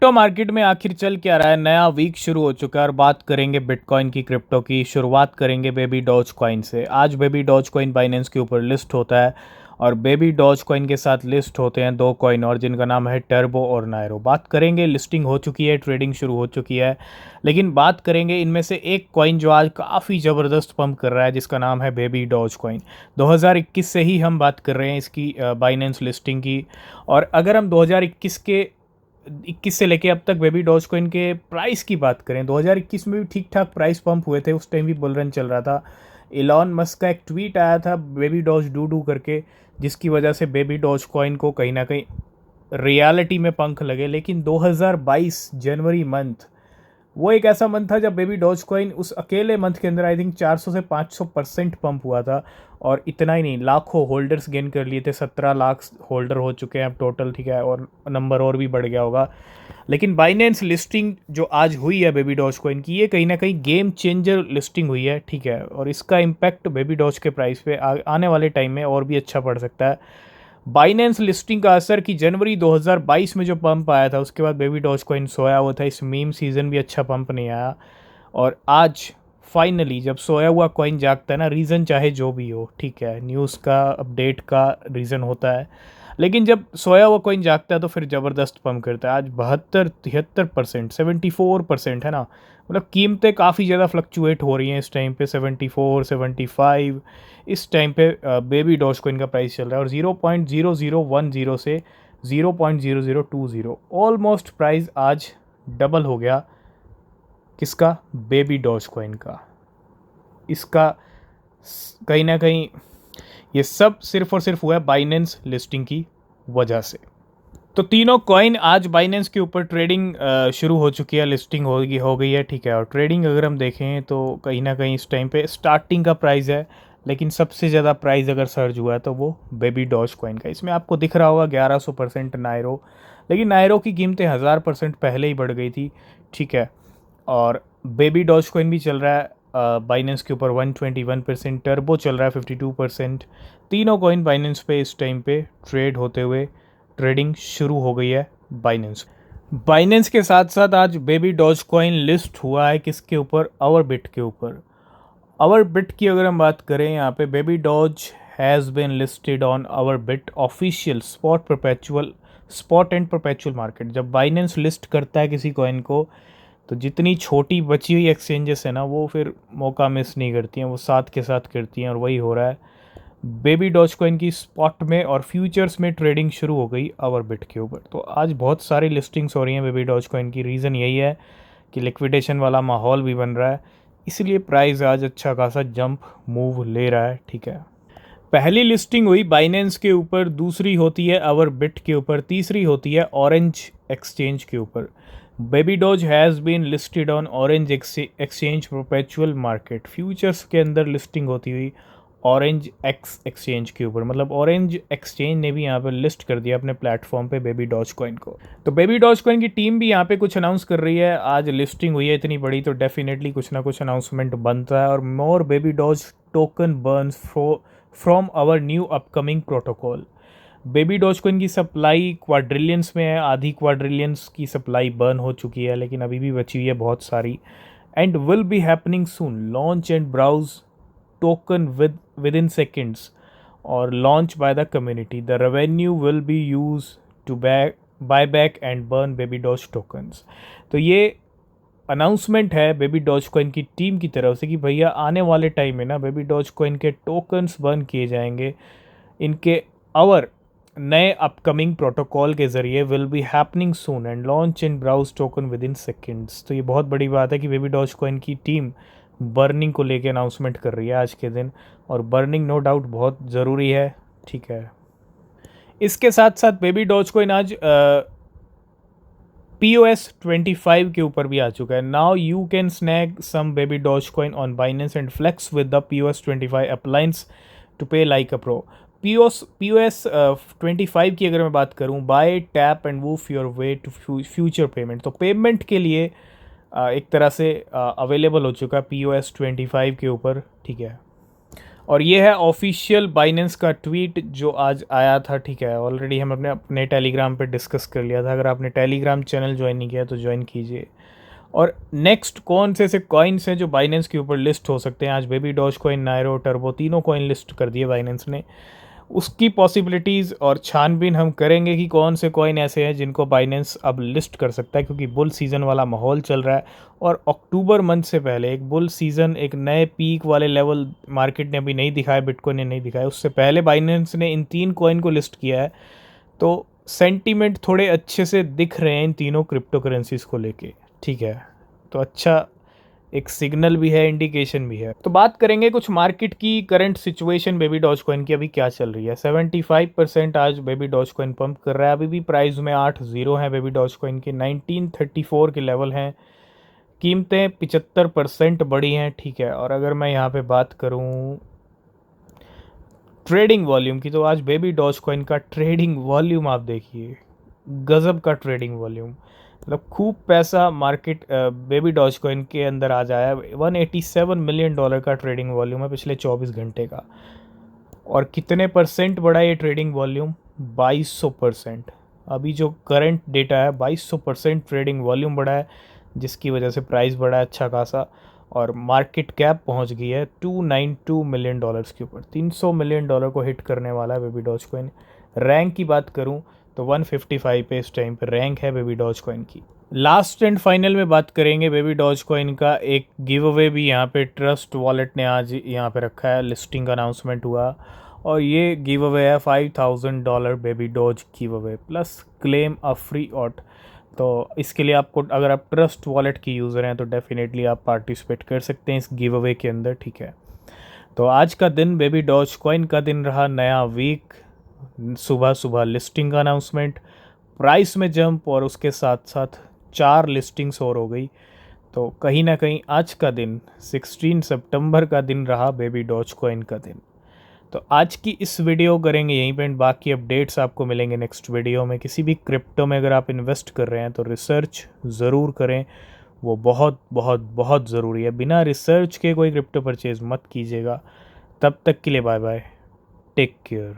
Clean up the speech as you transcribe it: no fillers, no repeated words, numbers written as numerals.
Crypto market में आखिर चल क्या रहा है। नया वीक शुरू हो चुका है और बात करेंगे बिटकॉइन की, क्रिप्टो की। शुरुआत करेंगे बेबी डॉज कॉइन से। आज बेबी डॉज कॉइन बाइनेंस के ऊपर लिस्ट होता है और बेबी डॉज कॉइन के साथ लिस्ट होते हैं दो कॉइन और, जिनका नाम है टर्बो और नायरो। बात करेंगे, लिस्टिंग हो चुकी है, ट्रेडिंग शुरू हो चुकी है, लेकिन बात करेंगे इनमें से एक कॉइन जो आज काफ़ी ज़बरदस्त पंप कर रहा है, जिसका नाम है बेबी डॉज कॉइन। 2021 से ही हम बात कर रहे हैं इसकी बाइनेंस लिस्टिंग की। और अगर हम 2021 से लेके अब तक बेबी डॉज कॉइन के प्राइस की बात करें, 2021 में भी ठीक ठाक प्राइस पंप हुए थे, उस टाइम भी बुल रन चल रहा था। इलॉन मस्क का एक ट्वीट आया था बेबी डॉज डू करके, जिसकी वजह से बेबी डॉज कॉइन को कहीं ना कहीं रियलिटी में पंख लगे। लेकिन 2022 जनवरी मंथ वो एक ऐसा मंथ था जब बेबी डॉज कॉइन उस अकेले मंथ के अंदर आई थिंक 400 से 500% पंप हुआ था। और इतना ही नहीं, लाखों होल्डर्स गेन कर लिए थे। 17 लाख होल्डर हो चुके हैं अब टोटल, ठीक है, और नंबर और भी बढ़ गया होगा। लेकिन बाइनेंस लिस्टिंग जो आज हुई है बेबी डॉज कॉइन की, ये कहीं ना कहीं गेम चेंजर लिस्टिंग हुई है, ठीक है। और इसका इम्पैक्ट बेबी डॉज के प्राइस पे आने वाले टाइम में और भी अच्छा पड़ सकता है। बाइनेंस लिस्टिंग का असर कि जनवरी 2022 में जो पंप आया था, उसके बाद बेबी डॉज कॉइन सोया हुआ था। इस मीम सीज़न भी अच्छा पंप नहीं आया। और आज फाइनली जब सोया हुआ कॉइन जागता है ना, रीज़न चाहे जो भी हो, ठीक है, न्यूज़ का अपडेट का रीज़न होता है, लेकिन जब सोया हुआ कॉइन जागता है तो फिर ज़बरदस्त पंप करता है। आज 72-73%, 74% है ना। मतलब कीमतें काफ़ी ज़्यादा फ्लक्चुएट हो रही हैं इस टाइम पे। 74, 75 इस टाइम पे बेबी डॉज कॉइन का प्राइस चल रहा है। और 0.0010 से 0.0020 ऑलमोस्ट प्राइस आज डबल हो गया। किसका? बेबी डॉज कॉइन का। इसका कहीं ना कहीं ये सब सिर्फ और सिर्फ हुआ है बाइनेंस लिस्टिंग की वजह से। तो तीनों कॉइन आज बाइनेंस के ऊपर ट्रेडिंग शुरू हो चुकी है, लिस्टिंग हो गई है, ठीक है। और ट्रेडिंग अगर हम देखें तो कहीं ना कहीं इस टाइम पे स्टार्टिंग का प्राइस है, लेकिन सबसे ज़्यादा प्राइस अगर सर्ज हुआ है तो वो बेबी डॉज कॉइन का। इसमें आपको दिख रहा होगा 1100% नायरो, लेकिन नायरो की कीमतें 1000% पहले ही बढ़ गई थी, ठीक है। और बेबी डॉज कॉइन भी चल रहा है बाइनेंस के ऊपर 121%, टर्बो चल रहा है 52%। तीनों कॉइन बाइनेंस पे इस टाइम पे ट्रेड होते हुए ट्रेडिंग शुरू हो गई है बाइनेंस के साथ साथ आज बेबी डॉज कॉइन लिस्ट हुआ है किसके ऊपर? आवर बिट के ऊपर। आवर बिट की अगर हम बात करें, यहाँ पे baby doge has been listed on our bit official spot and perpetual market. जब बाइनेंस लिस्ट करता है किसी कॉइन को, तो जितनी छोटी बची हुई एक्सचेंजेस है ना, वो फिर मौका मिस नहीं करती हैं, वो साथ के साथ करती हैं। और वही हो रहा है। बेबी डॉज कॉइन की स्पॉट में और फ्यूचर्स में ट्रेडिंग शुरू हो गई आवर बिट के ऊपर। तो आज बहुत सारी लिस्टिंग्स हो रही हैं बेबी डॉज कॉइन की। रीज़न यही है कि लिक्विडेशन वाला माहौल भी बन रहा है, इसलिए प्राइस आज अच्छा खासा जंप मूव ले रहा है, ठीक है। पहली लिस्टिंग हुई बाइनेंस के ऊपर, दूसरी होती है आवर बिट के ऊपर, तीसरी होती है ऑरेंज एक्सचेंज के ऊपर। Baby doge has been listed on orange exchange perpetual market. Futures के अंदर लिस्टिंग होती हुई ऑरेंज एक्सचेंज के ऊपर। मतलब ऑरेंज एक्सचेंज ने भी यहाँ पर लिस्ट कर दिया अपने प्लेटफॉर्म पे बेबी डॉज कॉइन को। तो बेबी डॉज कॉइन की टीम भी यहाँ पे कुछ अनाउंस कर रही है। आज लिस्टिंग हुई है इतनी बड़ी, तो डेफिनेटली कुछ ना कुछ अनाउंसमेंट बनता है। और more baby doge token burns from our new upcoming protocol. Baby doge coin की सप्लाई क्वाड्रिलियंस में है, आधी क्वाड्रिलियंस की सप्लाई बर्न हो चुकी है, लेकिन अभी भी बची हुई है बहुत सारी। And will be happening soon. Launch and browse token within seconds or launch by the community. The revenue will be used to buy back and burn baby doge tokens. तो ये अनाउंसमेंट है बेबी डॉज कॉइन की team की तरफ से कि भैया आने वाले टाइम में ना बेबी डॉज कॉइन के टोकन्स बर्न किए जाएंगे। इनके आवर नए अपकमिंग प्रोटोकॉल के ज़रिए will be happening soon and launch in browse token within seconds. तो ये बहुत बड़ी बात है कि बेबी डॉज कॉइन की टीम बर्निंग को लेके अनाउंसमेंट कर रही है आज के दिन। और बर्निंग नो डाउट बहुत ज़रूरी है, ठीक है। इसके साथ साथ बेबी डॉज कॉइन आज POS 25 के ऊपर भी आ चुका है। Now you can snag some baby doge coin on Binance and flex with the POS 25 appliance to pay like a pro. POS 25 की अगर मैं बात करूँ, by tap and move your way to future payment. तो payment के लिए एक तरह से अवेलेबल हो चुका है POS 25 के ऊपर, ठीक है। और ये है ऑफिशियल बाइनेंस का ट्वीट जो आज आया था, ठीक है। ऑलरेडी हम अपने अपने टेलीग्राम पे डिस्कस कर लिया था। अगर आपने टेलीग्राम चैनल ज्वाइन नहीं किया तो ज्वाइन कीजिए। और नेक्स्ट कौन से ऐसे कॉइन्स हैं जो बाइनेंस के ऊपर लिस्ट हो सकते हैं? आज बेबी डॉज कॉइन, नायरो, टर्बो तीनों कॉइन लिस्ट कर दिए बाइनेंस ने। उसकी पॉसिबिलिटीज़ और छानबीन हम करेंगे कि कौन से कॉइन ऐसे हैं जिनको बाइनेंस अब लिस्ट कर सकता है, क्योंकि बुल सीज़न वाला माहौल चल रहा है। और अक्टूबर मंथ से पहले एक बुल सीज़न, एक नए पीक वाले लेवल मार्केट ने अभी नहीं दिखाया, बिटकॉइन ने नहीं दिखाया, उससे पहले बाइनेंस ने इन 3 कॉइन को लिस्ट किया है। तो सेंटीमेंट थोड़े अच्छे से दिख रहे हैं इन तीनों क्रिप्टो करेंसीज़ को लेके, ठीक है। तो अच्छा एक सिग्नल भी है, इंडिकेशन भी है। तो बात करेंगे कुछ मार्केट की current situation baby doge coin की अभी क्या चल रही है। 75% आज बेबी डॉज कॉइन पंप कर रहा है। अभी भी प्राइस में 8 जीरो हैं बेबी डॉज कॉइन के। 1934 के लेवल हैं। कीमतें 75% बढ़ी हैं, ठीक है। और अगर मैं यहाँ पे बात करूँ ट्रेडिंग वॉल्यूम की, तो आज बेबी डॉज कॉइन का ट्रेडिंग वॉल्यूम आप देखिए, गज़ब का ट्रेडिंग वॉल्यूम। मतलब खूब पैसा मार्केट बेबी डॉज कॉइन के अंदर आ जाया है। $187 मिलियन का ट्रेडिंग वॉल्यूम है पिछले 24 घंटे का। और कितने परसेंट बढ़ा ये ट्रेडिंग वॉल्यूम? 2200%। अभी जो करंट डेटा है, 2200% ट्रेडिंग वॉल्यूम बढ़ा है, जिसकी वजह से प्राइस बढ़ा है अच्छा खासा। और मार्केट कैप पहुंच गई है $292 मिलियन के ऊपर। $300 मिलियन को हिट करने वाला है बेबी डॉज कॉइन। रैंक की बात करूं तो 155 पे इस टाइम पे रैंक है बेबी डॉज कॉइन की। लास्ट एंड फाइनल में बात करेंगे बेबी डॉज कॉइन का। एक गिव अवे भी यहाँ पे ट्रस्ट वॉलेट ने आज यहाँ पे रखा है, लिस्टिंग अनाउंसमेंट हुआ। और ये गिव अवे है $5000 baby doge give away plus claim a free ऑट। तो इसके लिए आपको, अगर आप ट्रस्ट वॉलेट की यूज़र हैं तो डेफिनेटली आप पार्टिसिपेट कर सकते हैं इस गिव अवे के अंदर, ठीक है। तो आज का दिन बेबी डॉज कॉइन का दिन रहा, नया वीक, सुबह सुबह लिस्टिंग का अनाउंसमेंट, प्राइस में जंप, और उसके साथ साथ 4 लिस्टिंग्स और हो गई। तो कहीं ना कहीं आज का दिन 16 सितंबर का दिन रहा बेबी डॉज कॉइन का दिन। तो आज की इस वीडियो करेंगे यहीं पे, बाकी अपडेट्स आपको मिलेंगे नेक्स्ट वीडियो में। किसी भी क्रिप्टो में अगर आप इन्वेस्ट कर रहे हैं तो रिसर्च ज़रूर करें, वो बहुत बहुत बहुत ज़रूरी है। बिना रिसर्च के कोई क्रिप्टो परचेज़ मत कीजिएगा। तब तक के लिए बाय बाय, टेक केयर।